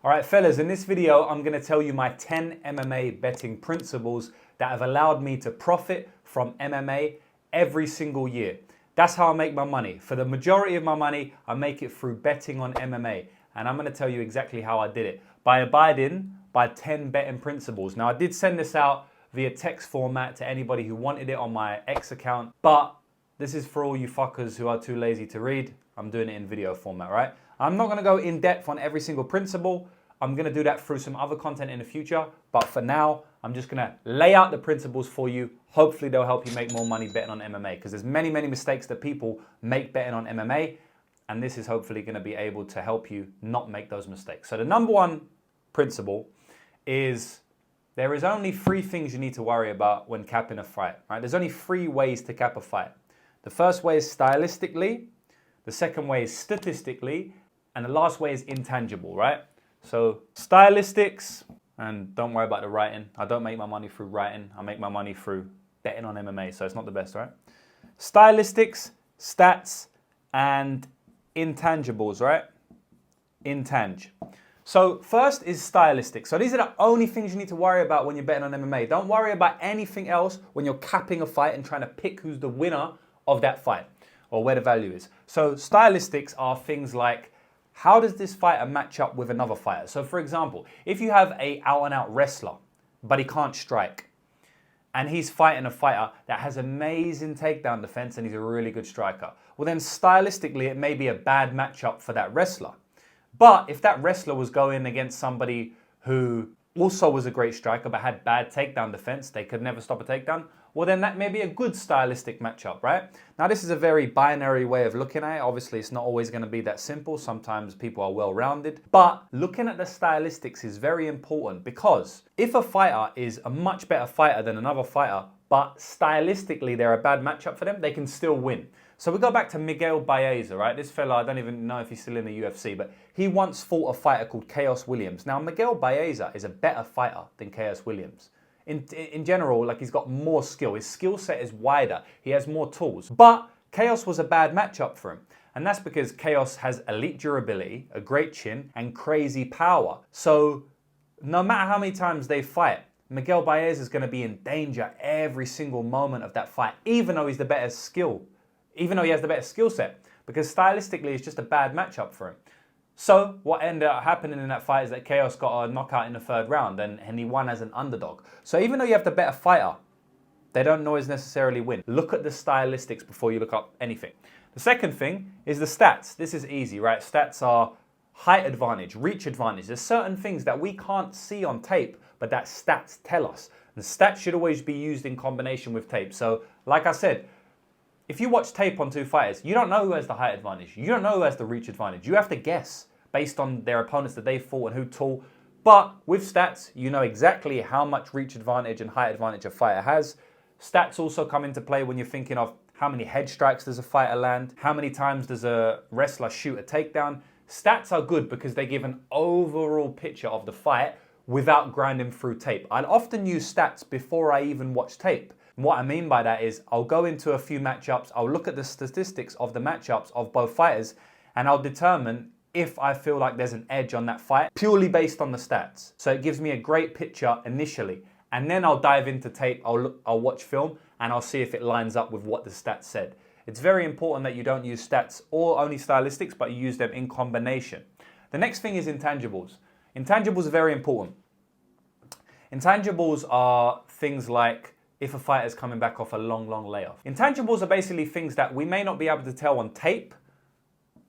All right, fellas, in this video, I'm gonna tell you my 10 MMA betting principles that have allowed me to profit from MMA every single year. That's how I make my money. For the majority of my money, I make it through betting on MMA. And I'm gonna tell you exactly how I did it. By abiding by 10 betting principles. Now, I did send this out via text format to anybody who wanted it on my X account, but this is for all you fuckers who are too lazy to read. I'm doing it in video format, right? I'm not gonna go in depth on every single principle. I'm gonna do that through some other content in the future. But for now, I'm just gonna lay out the principles for you. Hopefully they'll help you make more money betting on MMA, because there's many, many mistakes that people make betting on MMA. And this is hopefully gonna be able to help you not make those mistakes. So the number one principle is there is only 3 things you need to worry about when capping a fight, right? There's only 3 ways to cap a fight. The first way is stylistically, the second way is statistically, and the last way is intangible, right? So stylistics, and don't worry about the writing. I don't make my money through writing. I make my money through betting on MMA, so it's not the best, right? Stylistics, stats, and intangibles, right? Intang. So first is stylistic. So these are the only things you need to worry about when you're betting on MMA. Don't worry about anything else when you're capping a fight and trying to pick who's the winner of that fight or where the value is. So stylistics are things like, how does this fighter match up with another fighter? So for example, if you have a out and out wrestler, but he can't strike, and he's fighting a fighter that has amazing takedown defense and he's a really good striker, well then stylistically it may be a bad matchup for that wrestler. But if that wrestler was going against somebody who also was a great striker but had bad takedown defense, they could never stop a takedown, well then that may be a good stylistic matchup, right? Now this is a very binary way of looking at it. Obviously it's not always going to be that simple. Sometimes people are well-rounded. But looking at the stylistics is very important, because if a fighter is a much better fighter than another fighter, but stylistically they're a bad matchup for them, they can still win. So we go back to Miguel Baeza, right? This fella, I don't even know if he's still in the UFC, but he once fought a fighter called Chaos Williams. Now, Miguel Baeza is a better fighter than Chaos Williams. In general, like, he's got more skill. His skill set is wider. He has more tools. But Chaos was a bad matchup for him. And that's because Chaos has elite durability, a great chin, and crazy power. So no matter how many times they fight, Miguel Baeza is going to be in danger every single moment of that fight, even though he's the better skill. Even though he has the better skill set, because stylistically it's just a bad matchup for him. So what ended up happening in that fight is that Chaos got a knockout in the 3rd round, and he won as an underdog. So even though you have the better fighter, they don't always necessarily win. Look at the stylistics before you look up anything. The second thing is the stats. This is easy, right? Stats are height advantage, reach advantage. There's certain things that we can't see on tape, but that stats tell us. And stats should always be used in combination with tape. So like I said, if you watch tape on 2 fighters, you don't know who has the height advantage. You don't know who has the reach advantage. You have to guess based on their opponents that they fought and who tall. But with stats, you know exactly how much reach advantage and height advantage a fighter has. Stats also come into play when you're thinking of how many head strikes does a fighter land, how many times does a wrestler shoot a takedown. Stats are good because they give an overall picture of the fight without grinding through tape. I'd often use stats before I even watch tape. What I mean by that is I'll go into a few matchups, I'll look at the statistics of the matchups of both fighters, and I'll determine if I feel like there's an edge on that fight purely based on the stats. So it gives me a great picture initially, and then I'll dive into tape, I'll watch film, and I'll see if it lines up with what the stats said. It's very important that you don't use stats or only stylistics, but you use them in combination. The next thing is intangibles. Intangibles are very important. Intangibles are things like if a fighter is coming back off a long layoff. Intangibles are basically things that we may not be able to tell on tape,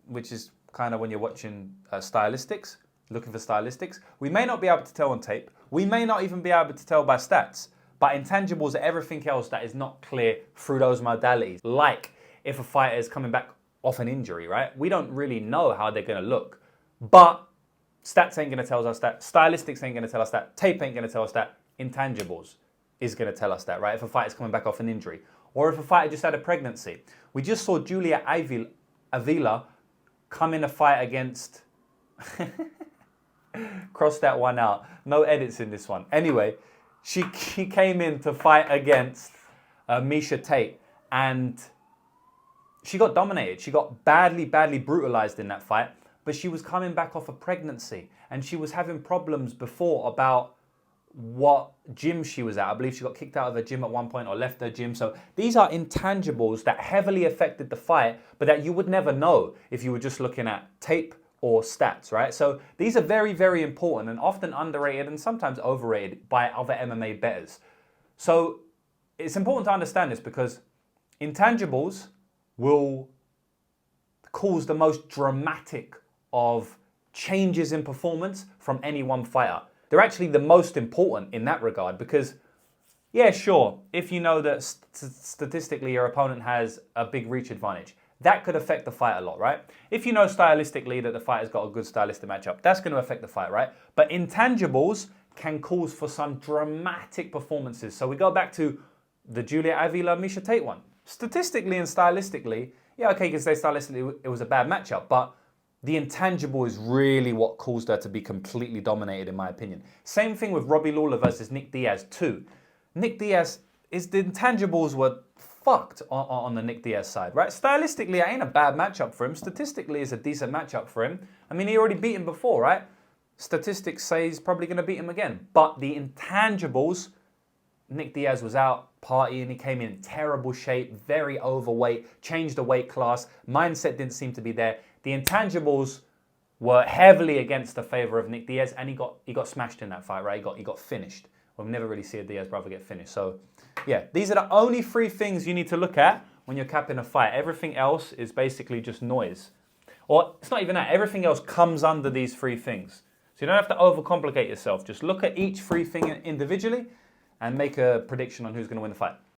which is kind of when you're watching stylistics, looking for stylistics. We may not be able to tell on tape. We may not even be able to tell by stats. But intangibles are everything else that is not clear through those modalities. Like if a fighter is coming back off an injury, right? We don't really know how they're going to look. But stats ain't going to tell us that. Stylistics ain't going to tell us that. Tape ain't going to tell us that. Intangibles is going to tell us that, right? If a fighter's coming back off an injury, or if a fighter just had a pregnancy. We just saw Julia Avila come in a fight against, cross that one out, no edits in this one. Anyway, she came in to fight against Miesha Tate, and she got dominated. She got badly brutalized in that fight, but she was coming back off a pregnancy. and she was having problems before about what gym she was at. I believe she got kicked out of her gym at one point or left her gym. So these are intangibles that heavily affected the fight, but that you would never know if you were just looking at tape or stats, right? So these are very, very important and often underrated and sometimes overrated by other MMA bettors. So it's important to understand this because intangibles will cause the most dramatic of changes in performance from any one fighter. They're actually the most important in that regard because, yeah, sure, if you know that statistically your opponent has a big reach advantage, that could affect the fight a lot, right? If you know stylistically that the fighter's got a good stylistic matchup, that's going to affect the fight, right? But intangibles can cause for some dramatic performances. So we go back to the Julia Avila Miesha Tate one. Statistically and stylistically, yeah, okay, you can say stylistically it was a bad matchup, but the intangible is really what caused her to be completely dominated, in my opinion. Same thing with Robbie Lawler versus Nick Diaz too. Nick Diaz, the intangibles were fucked on the Nick Diaz side, right? Stylistically, it ain't a bad matchup for him. Statistically, it's a decent matchup for him. I mean, he already beat him before, right? Statistics say he's probably going to beat him again. But the intangibles, Nick Diaz was out partying. He came in terrible shape, very overweight, changed the weight class. Mindset didn't seem to be there. The intangibles were heavily against the favor of Nick Diaz, and he got smashed in that fight, right? He got finished. We'll never really see a Diaz brother get finished. So, yeah, these are the only three things you need to look at when you're capping a fight. Everything else is basically just noise. Or it's not even that. Everything else comes under these three things. So you don't have to overcomplicate yourself. Just look at each three thing individually and make a prediction on who's going to win the fight.